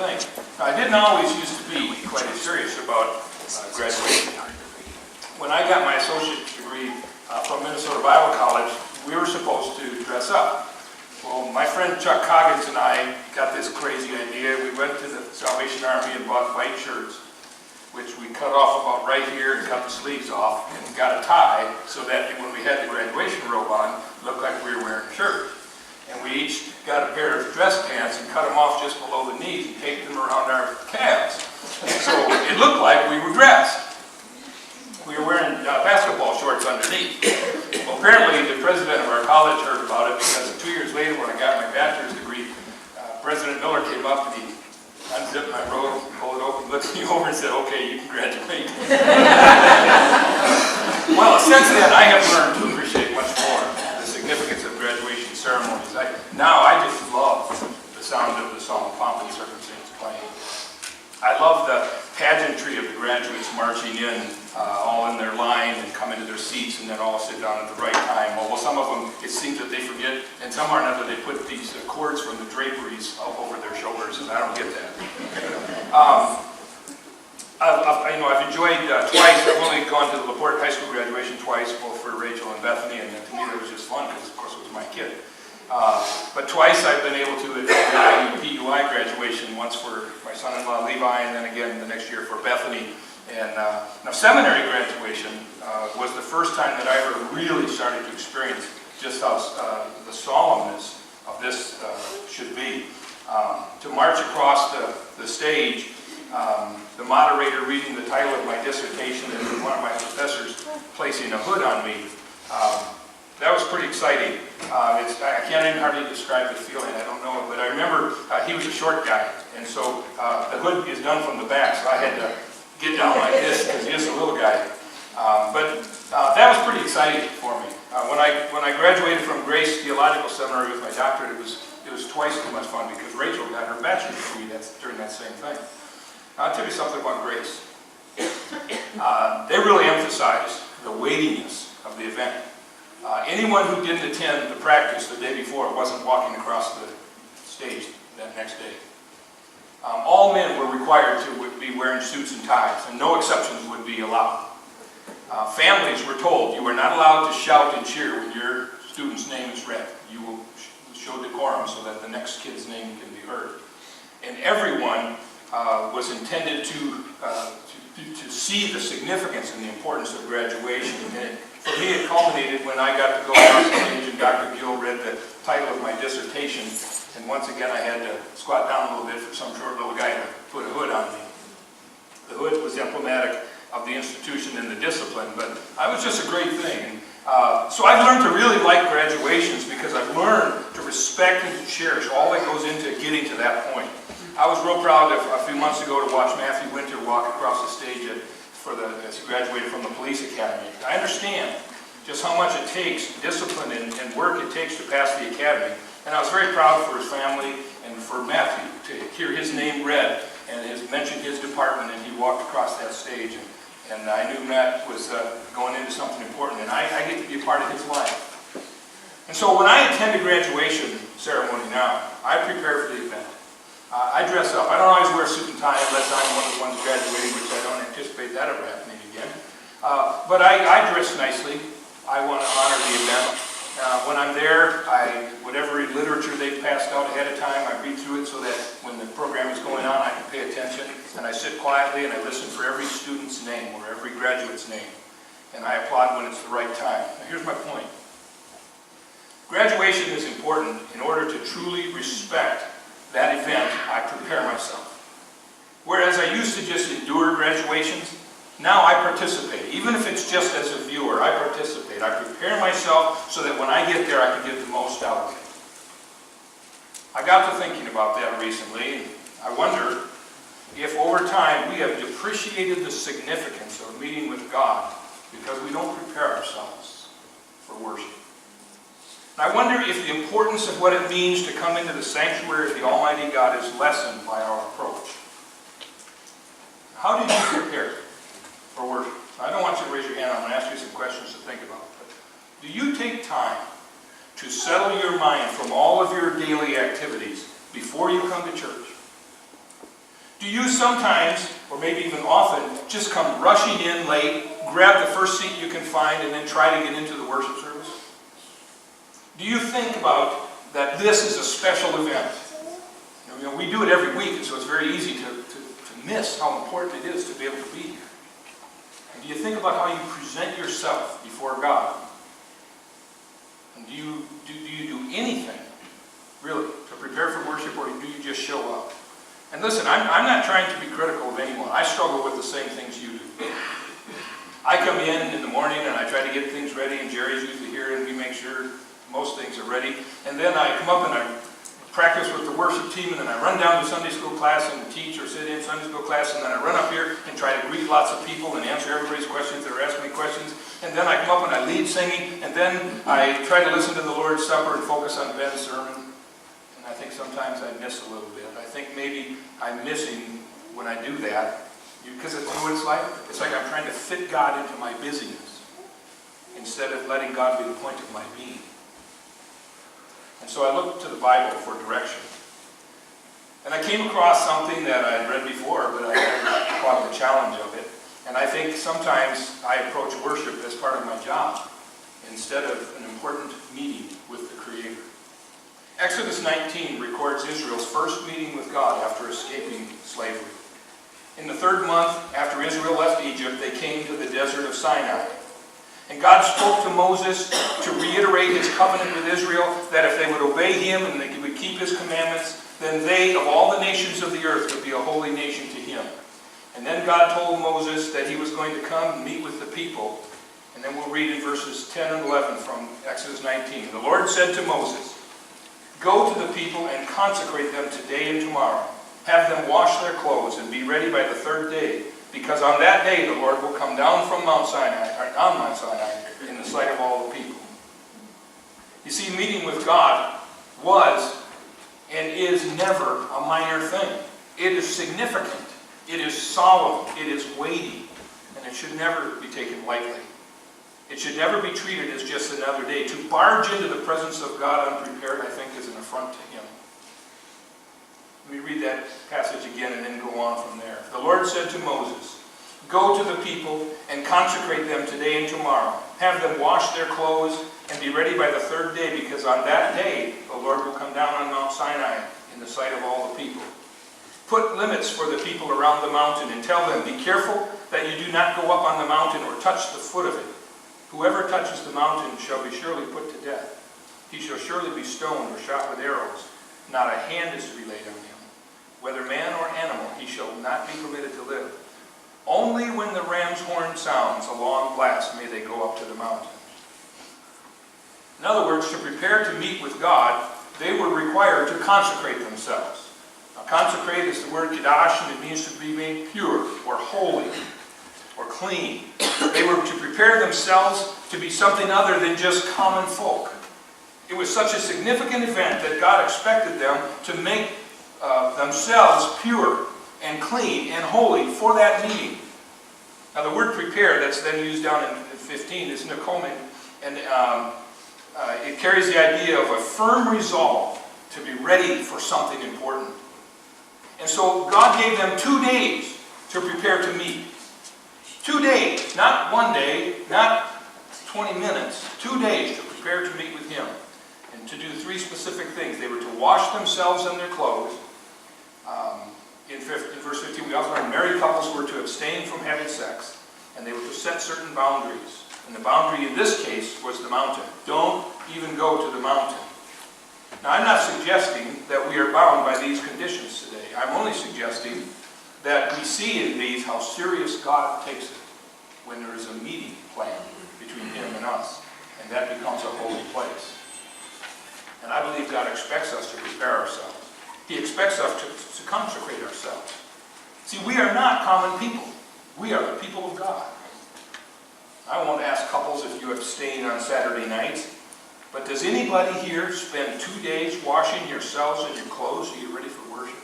thing. I didn't always used to be quite as serious about graduation. When I got my associate's degree from Minnesota Bible College, we were supposed to dress up. Well, my friend Chuck Coggins and I got this crazy idea. We went to the Salvation Army and bought white shirts, which we cut off about right here and cut the sleeves off, and got a tie so that when we had the graduation robe on, it looked like we were wearing a shirt. And we each got a pair of dress pants and cut them off just below the knees and taped them around our calves. So it looked like we were dressed. We were wearing basketball shorts underneath. Well, apparently the president of our college heard about it, because 2 years later when I got my bachelor's degree, President Miller came up and he unzipped my robe, pulled it open, looked me over and said, "Okay, you can graduate." Well, since then I have learned to appreciate much more the significance of graduation ceremonies. Now I just love the sound of the song "Pomp and Circumstance" playing. I love the pageantry of the graduates marching in, all in their line and come into their seats and then all sit down at the right time. Well, some of them, it seems that they forget, and some are another, they put these cords from the draperies up over their shoulders, and I don't get that. I've enjoyed twice. I've only gone to the LaPorte High School graduation twice, both for Rachel and Bethany, and to me that was just fun because, of course, it was my kid. But twice I've been able to attend the PUI graduation, once for my son-in-law Levi, and then again the next year for Bethany. And now seminary graduation was the first time that I ever really started to experience just how the solemnness of this should be. To march across the stage, the moderator reading the title of my dissertation, and one of my professors placing a hood on me. That was pretty exciting. I can't even hardly describe the feeling. I don't know, but I remember he was a short guy, and so the hood is done from the back, so I had to get down like this because he is a little guy. But that was pretty exciting for me. When I graduated from Grace Theological Seminary with my doctorate, it was twice as much fun because Rachel got her bachelor's degree during that same thing. I'll tell you something about Grace. They really emphasize the weightiness of the event. Anyone who didn't attend the practice the day before wasn't walking across the stage that next day. All men were required to be wearing suits and ties, and no exceptions would be allowed. Families were told you are not allowed to shout and cheer when your student's name is read. You will show decorum so that the next kid's name can be heard. And everyone was intended to see the significance and the importance of graduation. And for me, it culminated when I got to go across the stage and Dr. Gill read the title of my dissertation. And once again, I had to squat down a little bit for some short little guy to put a hood on me. The hood was emblematic of the institution and the discipline, but it was just a great thing. So I've learned to really like graduations because I've learned to respect and to cherish all that goes into getting to that point. I was real proud a few months ago to watch Matthew Winter walk across the stage as he graduated from the police academy. I understand just how much it takes, discipline and work it takes to pass the academy. And I was very proud for his family and for Matthew to hear his name read and mentioned his department, and he walked across that stage. And I knew Matt was going into something important, and I get to be a part of his life. And so when I attend a graduation ceremony now, I prepare for the event. I dress up. I don't always wear a suit and tie unless I'm one of the ones graduating, which I don't anticipate that ever happening again. But I dress nicely. I want to honor the event. When I'm there, whatever literature they've passed out ahead of time, I read through it so that when the program is going on, I can pay attention. And I sit quietly and I listen for every student's name or every graduate's name. And I applaud when it's the right time. Now, here's my point. Graduation is important. In order to truly respect that event, I prepare myself. Whereas I used to just endure graduations, now I participate. Even if it's just as a viewer, I participate. I prepare myself so that when I get there, I can get the most out of it. I got to thinking about that recently. I wonder if over time we have depreciated the significance of meeting with God because we don't prepare ourselves for worship. And I wonder if the importance of what it means to come into the sanctuary of the Almighty God is lessened by our approach. How did you prepare for worship? I don't want you to raise your hand. I'm going to ask you some questions to think about. But do you take time to settle your mind from all of your daily activities before you come to church? Do you sometimes, or maybe even often, just come rushing in late, grab the first seat you can find, and then try to get into the worship service? Do you think about that this is a special event? You know, we do it every week, and so it's very easy to miss how important it is to be able to be here. And do you think about how you present yourself before God? And do you do anything, really, to prepare for worship, or do you just show up? And listen, I'm not trying to be critical of anyone. I struggle with the same things you do. I come in the morning and I try to get things ready, and Jerry's usually here, and we make sure most things are ready. And then I come up and I practice with the worship team, and then I run down to Sunday school class and teach or sit in Sunday school class, and then I run up here and try to greet lots of people and answer everybody's questions that are asking me questions. And then I come up and I lead singing, and then I try to listen to the Lord's Supper and focus on Ben's sermon. And I think sometimes I miss a little bit. I think maybe I'm missing when I do that, because it's what it's like. It's like I'm trying to fit God into my busyness instead of letting God be the point of my being. And so I looked to the Bible for direction. And I came across something that I had read before, but I never thought of the challenge of it. And I think sometimes I approach worship as part of my job instead of an important meeting with the Creator. Exodus 19 records Israel's first meeting with God after escaping slavery. In the 3rd month after Israel left Egypt, they came to the desert of Sinai. And God spoke to Moses to reiterate his covenant with Israel, that if they would obey him and they would keep his commandments, then they, of all the nations of the earth, would be a holy nation to him. And then God told Moses that he was going to come and meet with the people. And then we'll read in verses 10 and 11 from Exodus 19. The Lord said to Moses, "Go to the people and consecrate them today and tomorrow. Have them wash their clothes and be ready by the 3rd day, because on that day the Lord will come down from Mount Sinai, in the sight of all the people." You see, meeting with God was and is never a minor thing. It is significant. It is solemn. It is weighty. And it should never be taken lightly. It should never be treated as just another day. To barge into the presence of God unprepared, I think, is an affront to him. Let me read that passage again and then go on from there. The Lord said to Moses, "Go to the people and consecrate them today and tomorrow. Have them wash their clothes and be ready by the 3rd day, because on that day the Lord will come down on Mount Sinai in the sight of all the people. Put limits for the people around the mountain and tell them, 'Be careful that you do not go up on the mountain or touch the foot of it. Whoever touches the mountain shall be surely put to death. He shall surely be stoned or shot with arrows. Not a hand is to be laid on him. Whether man or animal, he shall not be permitted to live. Only when the ram's horn sounds a long blast may they go up to the mountain.'" In other words, to prepare to meet with God, they were required to consecrate themselves. Now, consecrate is the word kadash, and it means to be made pure or holy or clean. They were to prepare themselves to be something other than just common folk. It was such a significant event that God expected them to make themselves pure and clean and holy for that meeting. Now, the word prepare that's then used down in 15 is nikomen, and it carries the idea of a firm resolve to be ready for something important. And so God gave them 2 days to prepare to meet. 2 days, not 1 day, not 20 minutes, 2 days to prepare to meet with him and to do 3 specific things. They were to wash themselves and their clothes. In verse 15, we also learn married couples were to abstain from having sex, and they were to set certain boundaries. And the boundary in this case was the mountain. Don't even go to the mountain. Now, I'm not suggesting that we are bound by these conditions today. I'm only suggesting that we see in these how serious God takes it when there is a meeting planned between him and us, and that becomes a holy place. And I believe God expects us to prepare ourselves. He expects us to consecrate ourselves. See, we are not common people. We are the people of God. I won't ask couples if you abstain on Saturday nights, but does anybody here spend 2 days washing yourselves and your clothes to get ready for worship?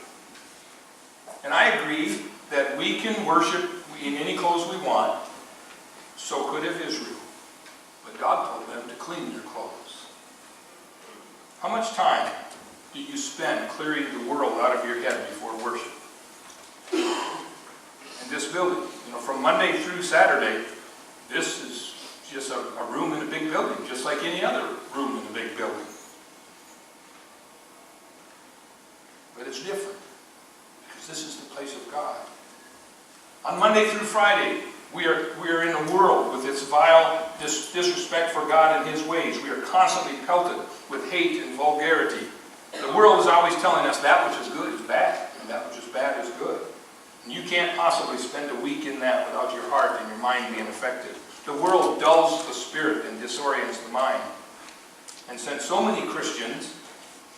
And I agree that we can worship in any clothes we want. So could have Israel. But God told them to clean their clothes. How much time do you spend clearing the world out of your head before worship? building. You know, from Monday through Saturday, this is just a room in a big building, just like any other room in a big building. But it's different, because this is the place of God. On Monday through Friday, we are in a world with its vile disrespect for God and His ways. We are constantly pelted with hate and vulgarity. The world is always telling us that which is good is bad, and that which is bad is good. And you can't possibly spend a week in that without your heart and your mind being affected. The world dulls the spirit and disorients the mind. And since so many Christians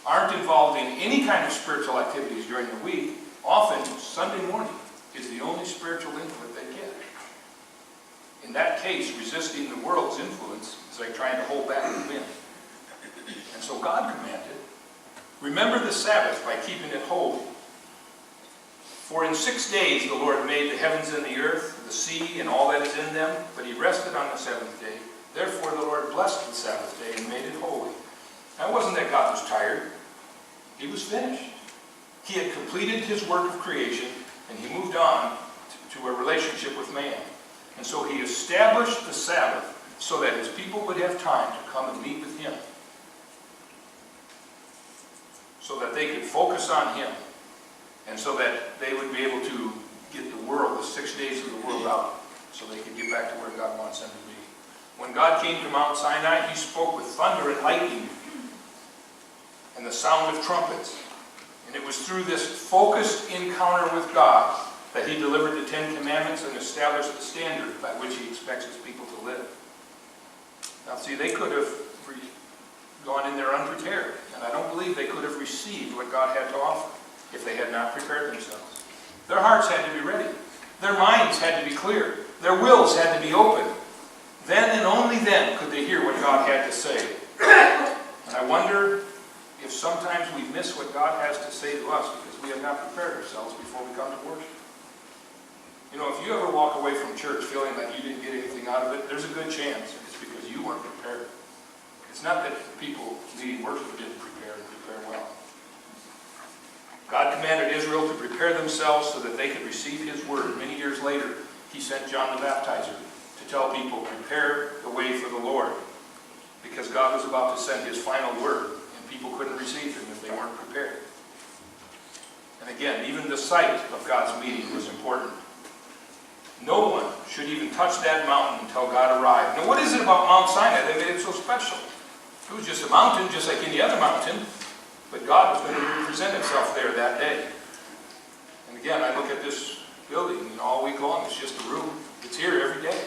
aren't involved in any kind of spiritual activities during the week, often Sunday morning is the only spiritual input they get. In that case, resisting the world's influence is like trying to hold back the wind. And so God commanded, remember the Sabbath by keeping it holy. For in 6 days the Lord made the heavens and the earth, the sea, and all that is in them, but He rested on the seventh day. Therefore the Lord blessed the Sabbath day and made it holy. Now it wasn't that God was tired. He was finished. He had completed His work of creation, and He moved on to a relationship with man. And so He established the Sabbath so that His people would have time to come and meet with Him, so that they could focus on Him, and so that they would be able to get the world, the 6 days of the world out, so they could get back to where God wants them to be. When God came to Mount Sinai, He spoke with thunder and lightning and the sound of trumpets. And it was through this focused encounter with God that He delivered the Ten Commandments and established the standard by which He expects His people to live. Now see, they could have gone in there unprepared, and I don't believe they could have received what God had to offer if they had not prepared themselves. Their hearts had to be ready. Their minds had to be clear. Their wills had to be open. Then and only then could they hear what God had to say. And I wonder if sometimes we miss what God has to say to us because we have not prepared ourselves before we come to worship. You know, if you ever walk away from church feeling like you didn't get anything out of it, there's a good chance it's because you weren't prepared. It's not that people leading worship didn't prepare and prepare well. God commanded Israel to prepare themselves so that they could receive His word. Many years later, He sent John the Baptizer to tell people, prepare the way for the Lord, because God was about to send His final word, and people couldn't receive Him if they weren't prepared. And again, even the site of God's meeting was important. No one should even touch that mountain until God arrived. Now, what is it about Mount Sinai that made it so special? It was just a mountain, just like any other mountain, but God was going to present Himself there that day. And again, I look at this building, and all week long it's just a room. It's here every day.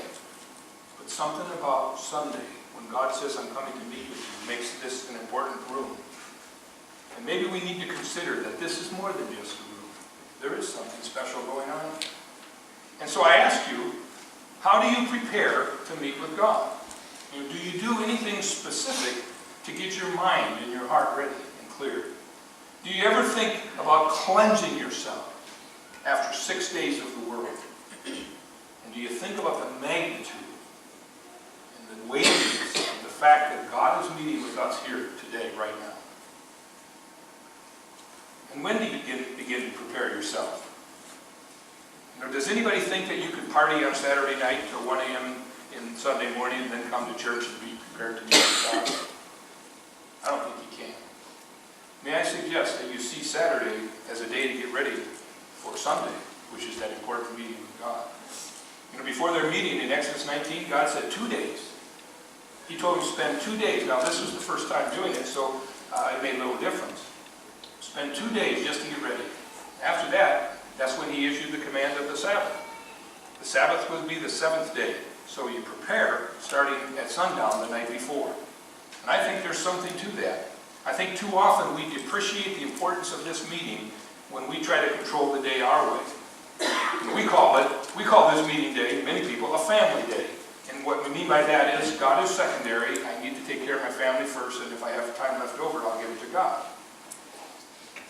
But something about Sunday, when God says, I'm coming to meet with you, makes this an important room. And maybe we need to consider that this is more than just a room. There is something special going on. And so I ask you, how do you prepare to meet with God? Do you do anything specific to get your mind and your heart ready and clear? Do you ever think about cleansing yourself after 6 days of the world? And do you think about the magnitude and the weightiness of the fact that God is meeting with us here today, right now? And when do you begin to prepare yourself? You know, does anybody think that you could party on Saturday night till 1 a.m. in Sunday morning and then come to church and be prepared to meet with God? I don't think you can. May I suggest that you see Saturday as a day to get ready for Sunday, which is that important meeting with God. You know, before their meeting in Exodus 19, God said 2 days. He told them to spend 2 days. Now, this was the first time doing it, so it made little difference. Spend 2 days just to get ready. After that, that's when He issued the command of the Sabbath. The Sabbath would be the seventh day. So you prepare starting at sundown the night before. And I think there's something to that. I think too often we depreciate the importance of this meeting when we try to control the day our way. We call this meeting day, many people, a family day. And what we mean by that is God is secondary. I need to take care of my family first, and if I have time left over, I'll give it to God.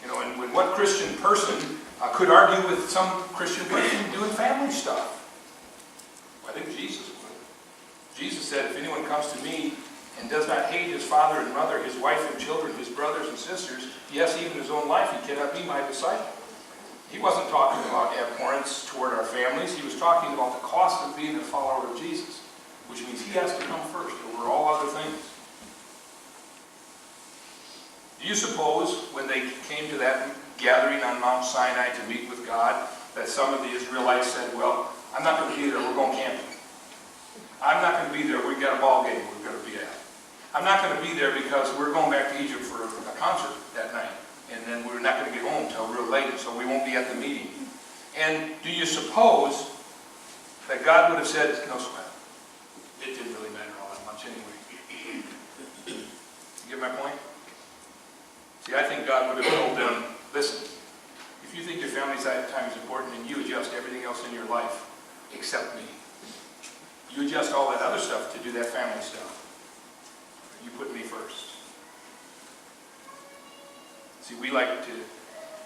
You know, and when what Christian person could argue with some Christian person doing family stuff? I think Jesus would. Jesus said, if anyone comes to me and does not hate his father and mother, his wife and children, his brothers and sisters, yes, even his own life, he cannot be my disciple. He wasn't talking about abhorrence toward our families. He was talking about the cost of being a follower of Jesus, which means he has to come first over all other things. Do you suppose when they came to that gathering on Mount Sinai to meet with God, that some of the Israelites said, well, I'm not going to be there, we're going camping. I'm not going to be there, we've got a ball game we're going to be at. I'm not going to be there because we're going back to Egypt for a concert that night. And then we're not going to get home until real late, so we won't be at the meeting. And do you suppose that God would have said, no sweat? It didn't really matter all that much anyway. You get my point? See, I think God would have told them, listen, if you think your family time is important, then you adjust everything else in your life except me. You adjust all that other stuff to do that family stuff. You put me first. See, we like to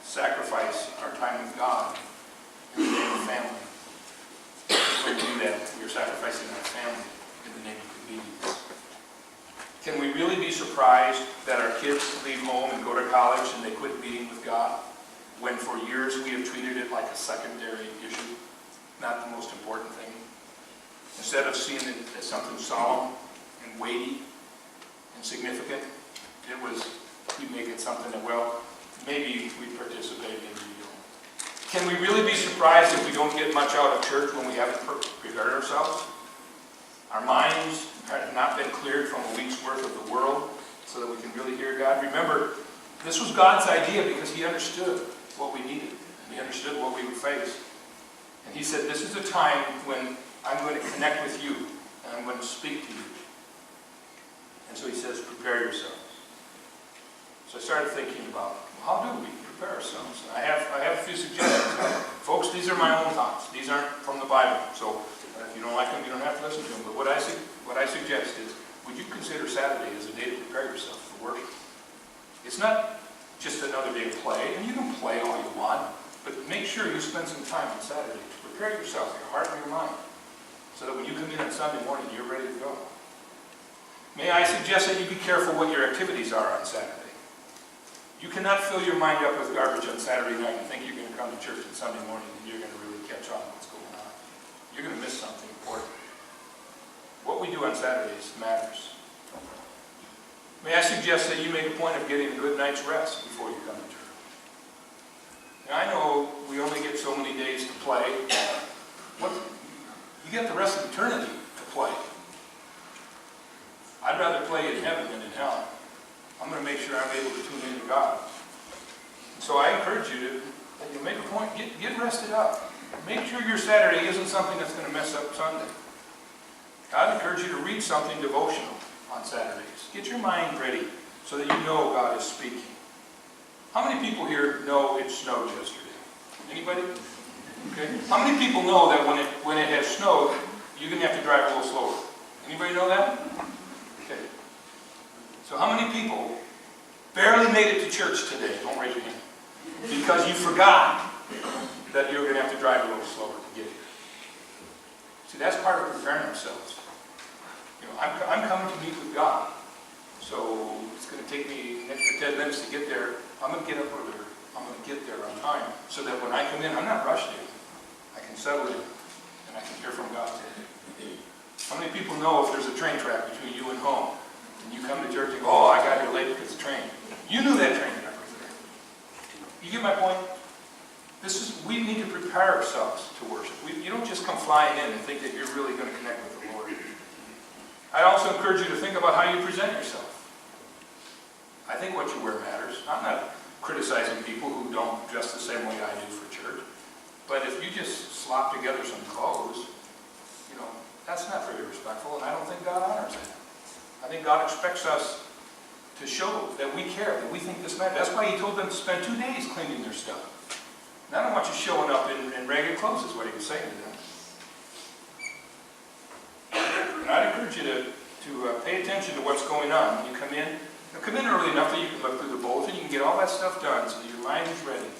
sacrifice our time with God in the name of family. When we do that, we are sacrificing our family in the name of convenience. Can we really be surprised that our kids leave home and go to college and they quit meeting with God, when for years we have treated it like a secondary issue, not the most important thing? Instead of seeing it as something solemn and weighty and significant, we make it something that, well, maybe we participate, maybe we don't. Can we really be surprised if we don't get much out of church when we haven't prepared ourselves? Our minds have not been cleared from a week's worth of the world so that we can really hear God. Remember, this was God's idea because he understood what we needed. And he understood what we would face. And he said, this is a time when I'm going to connect with you and I'm going to speak to you. And so he says, prepare yourselves. So I started thinking about, how do we prepare ourselves? And I have a few suggestions. Folks, these are my own thoughts. These aren't from the Bible. So if you don't like them, you don't have to listen to them. But what I suggest is, would you consider Saturday as a day to prepare yourself for worship? It's not just another day of play, and you can play all you want, but make sure you spend some time on Saturday to prepare yourself, your heart and your mind, so that when you come in on Sunday morning, you're ready to go. May I suggest that you be careful what your activities are on Saturday. You cannot fill your mind up with garbage on Saturday night and think you're going to come to church on Sunday morning and you're going to really catch on what's going on. You're going to miss something important. What we do on Saturdays matters. May I suggest that you make a point of getting a good night's rest before you come to church. Now, I know we only get so many days to play. You get the rest of eternity to play. I'd rather play in heaven than in hell. I'm going to make sure I'm able to tune into God. So I encourage you to make a point, get rested up. Make sure your Saturday isn't something that's going to mess up Sunday. I'd encourage you to read something devotional on Saturdays. Get your mind ready so that you know God is speaking. How many people here know it snowed yesterday? Anybody? Okay. How many people know that when it has snowed, you're going to have to drive a little slower? Anybody know that? Okay. So how many people barely made it to church today? Don't raise your hand. Because you forgot that you're going to have to drive a little slower to get here. See, that's part of preparing ourselves. You know, I'm coming to meet with God. So it's going to take me an extra 10 minutes to get there. I'm going to get up earlier. I'm going to get there on time so that when I come in, I'm not rushed in. I can settle in and I can hear from God today. How many people know if there's a train track between you and home? And you come to church and go, oh, I got here late because of the train. You knew that train track was there. You get my point? We need to prepare ourselves to worship. You don't just come flying in and think that you're really going to connect with the Lord. I also encourage you to think about how you present yourself. I think what you wear matters. I'm not criticizing people who don't dress the same way I do for church. But if you just slop together some clothes, that's not very respectful, and I don't think God honors that. I think God expects us to show that we care, that we think this matters. That's why he told them to spend 2 days cleaning their stuff. And I don't want you showing up in ragged clothes, is what he was saying to them. And I'd encourage you to pay attention to what's going on when you come in. Come in early enough that you can look through the bulletin, you can get all that stuff done so that your mind is ready.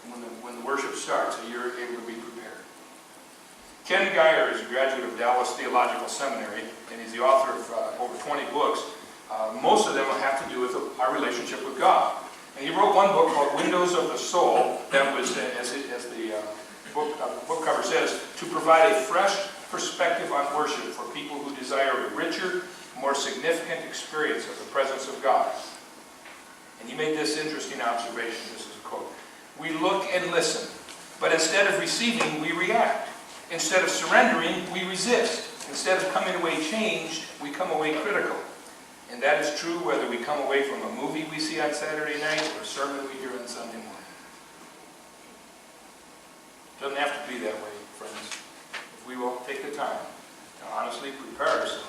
And when the worship starts, so you're able to be prepared. Ken Geyer is a graduate of Dallas Theological Seminary, and he's the author of over 20 books. Most of them have to do with our relationship with God. And he wrote one book called Windows of the Soul that was, as the book cover says, to provide a fresh perspective on worship for people who desire a richer, more significant experience of the presence of God. And he made this interesting observation. This is a quote. We look and listen, but instead of receiving, we react. Instead of surrendering, we resist. Instead of coming away changed, we come away critical. And that is true whether we come away from a movie we see on Saturday night or a sermon we hear on Sunday morning. It doesn't have to be that way, friends. If we will take the time to honestly prepare ourselves